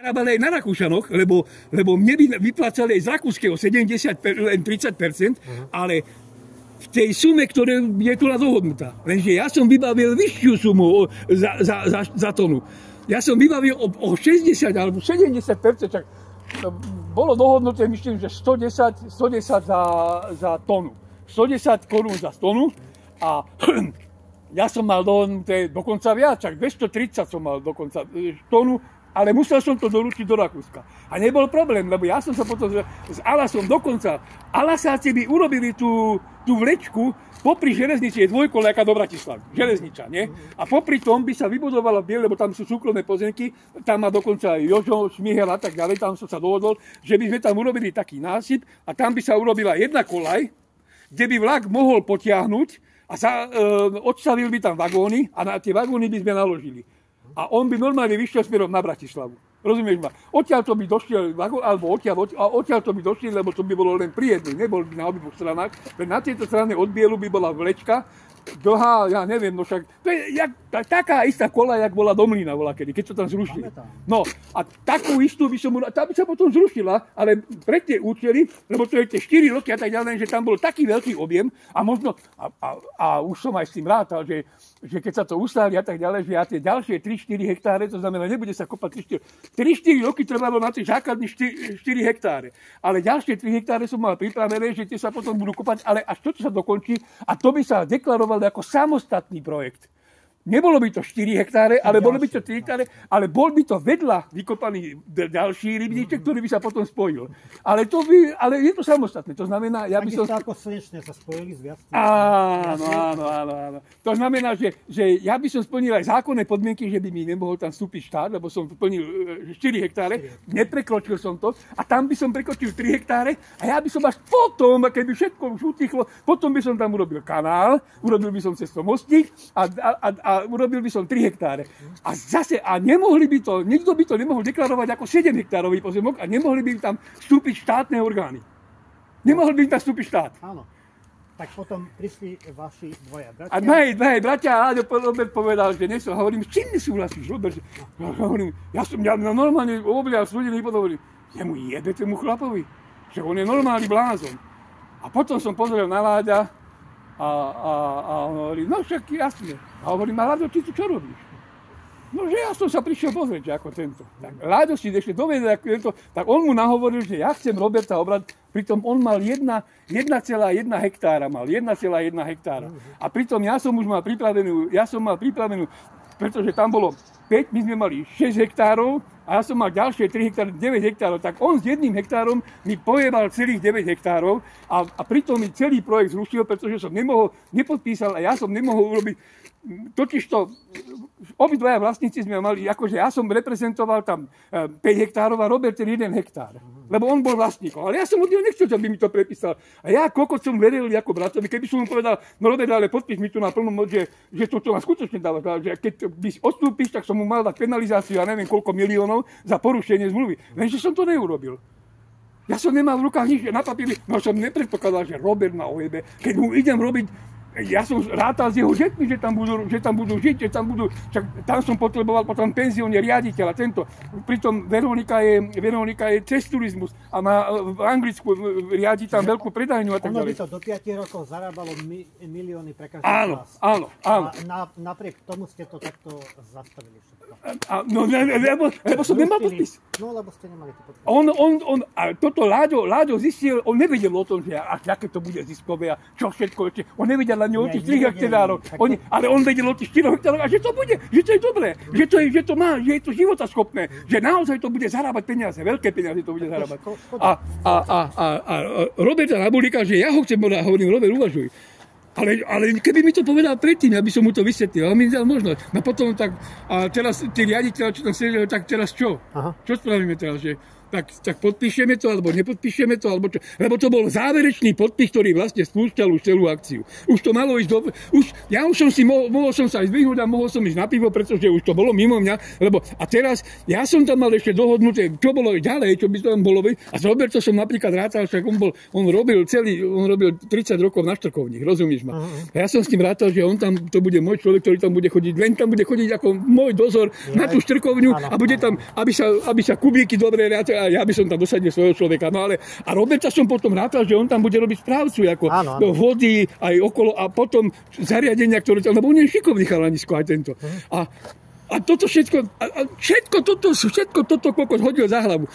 zarábali aj na Rakúšanoch, lebo mne by vyplácali aj z rakúskeho 70, len 30%, ale v tej sume, ktorá je tu dohodnutá. Lenže ja som vybavil vyššiu sumu za tonu. Ja som vybavil o 60 alebo 70%, čak bolo dohodnuté, myslím, že 110 za tonu. 110 korún za tonu a ja som mal dohodnuté dokonca viac, čak 230 som mal dokonca tonu, ale musel som to doručiť do Rakúska. A nebol problém, lebo ja som sa potom s Alasom dokonca, Alasáci by urobili tú vlečku, popri železnici je dvojkoľajka do Bratislavy, železniča, nie? A popri tom by sa vybudovala v Biele, lebo tam sú súkromné pozemky, tam má dokonca aj Jožo, Šmihel a tak ďalej, tam som sa dohodol, že by sme tam urobili taký násyp a tam by sa urobila jedna koľaj, kde by vlak mohol potiahnuť a odstavil by tam vagóny a na tie vagóny by sme naložili. A on by normálne vyšiel smerom na Bratislavu. Rozumieš ma? Odtiaľ to by došiel vagón, alebo odtiaľ to by došiel, lebo to by bolo len pri jednej, nebol by na obidvoch stranách. Na tejto strane od Bielu by bola vlečka, dlhá, ja neviem, no však, to je taká istá koľaj, jak bola do Mlyna volakedy, keď to tam zrušili. No a takú istú by som, tá by sa potom zrušila, ale pre tie účely, lebo to je tie 4 roky a tak ďalej, že tam bol taký veľký objem a možno, a už som aj s tým rátal, že keď sa to ustáli a tak ďalej, že ja tie ďalšie 3-4 hektáre, to znamená, nebude sa kopať 3-4 roky trvalo na tie základní 4 hektáre, ale ďalšie 3 hektáre som mal pripravené, že tie sa potom budú kopať, ale až to, čo sa dokončí, a to by sa deklarovalo ako samostatný projekt. Nebolo by to 4 hektáre, ale bolo by to 3 hektáre, ale bol by to vedľa vykopaný ďalší rybníček, ktorý by sa potom spojil. Ale je to samostatné. To znamená, ja by som... ako slnečne sa spojili s viac. Áno. To znamená, že ja by som splnil aj zákonné podmienky, že by mi nemohol tam vstúpiť štát, lebo som splnil 4 hektáre, neprekročil som to a tam by som prekročil 3 hektáre a ja by som až potom, keby všetko už utichlo, potom by som tam urobil kanál, urobil by som cez to mostík a urobil by som 3 hektáre. A zase, nemohli by to, nikto by to nemohol deklarovať ako 7 hektárový pozemok a nemohli by tam vstúpiť štátne orgány. Nemohol by tam vstúpiť štát. Áno. Tak potom prišli vaši dvoja bratia. A dvaja bratia a Robert povedal, že nesúhlasí. Hovorím, s čím nesúhlasíš, Robert? Hovorím, ja normálne oblial súdený, potom hovorím, jemu jebe tomu chlapovi, že on je normálny blázon. A potom som pozrel na Láďa, a on hovorí, no však jasne. A hovorím, a Láďo, ty tu čo robíš? No, že ja som sa prišiel pozrieť, že ako tento. Tak Láďo si ešte dovedel, ako tento, tak on mu nahovoril, že ja chcem Roberta obrať, pritom on mal 1,1 hektára, A pritom ja som mal pripravenú, pretože tam bolo 5, my sme mali 6 hektárov a ja som mal ďalšie 3 hektáry, 9 hektárov, tak on s 1 hektárom mi pojebal celých 9 hektárov a pritom mi celý projekt zrušil, pretože som nepodpísal a ja som nemohol urobiť, totižto obidvaja vlastníci sme mali, akože ja som reprezentoval tam 5 hektárov a Robert 1 hektár, lebo on bol vlastníkom, ale ja som od neho nechcel, aby mi to prepísal. A ja kokot som veril ako bratovi, keby som mu povedal, no Robert, ale podpíš mi tu na plnú moc, že to ma skutočne dáva, že keď odstúpiš, tak som mu mal dať penalizáciu, ja neviem koľko miliónov za porušenie zmluvy. Lenže som to neurobil. Ja som nemal v rukách nič na papieri, no som nepredpokladal, že Robert ma ojebe, keď mu idem robiť. Ja som rátal s jeho detmi, že tam budú žiť, tam som potreboval potom penziónne riaditeľa, tento. Pritom Veronika je cez turizmus a má v Anglicku riadi tam veľkú predajňu a tak ďalej. Ono by to do 5 rokov zarábalo milióny pre každý vás. Áno. A napriek tomu ste to takto zastavili všetko. Lebo som nemal podpis. No, lebo ste nemali to podpis. Toto Láďo zistil, on nevedel o tom, že aké to bude ziskové a čo všetko ešte. On nevedel ani o tých 3 hektárov. Ale on vedel o tých 4 hektárov a že to bude, že to je dobré, že to má, že je to životaschopné, že naozaj to bude zarábať peniaze, veľké peniaze to bude zarábať. A Roberta Nabulíka, že ja ho chcem, hovorím, Robert, uvažuj. Ale keby mi to povedal predtým, aby som mu to vysvetlil, ale mi dal možnosť. No potom tak, a teraz tí riaditeľ, čo tam sedeli, tak teraz čo? Aha. Čo spravíme teraz, že tak podpíšeme to, alebo nepodpíšeme to, alebo čo. Lebo to bol záverečný podpis, ktorý vlastne spúšťal už celú akciu. Už to malo ísť ja už som si mohol som sa aj zdvihnúť a mohol som ísť na pivo, pretože už to bolo mimo mňa, lebo a teraz ja som tam mal ešte dohodnuté, čo bolo ďalej, čo by tam bolo. A s Robertom som napríklad rátal, však on robil 30 rokov na Štrkovních, rozumieš ma? A ja som s tým rátal, že on tam, to bude môj človek, ktorý tam bude chodiť, len tam bude chodiť ako môj dozor na tú Štrkovňu a bude tam, aby sa kubíky dobre rátal, a ja by som tam dosadil svojho človeka. No ale a Roberta som potom rátal, že on tam bude robiť správcu, ako do vody, aj okolo a potom zariadenia, ktoré tam, lebo on je šikovný chalanisko aj tento. A toto všetko toto kokos hodil za hlavu.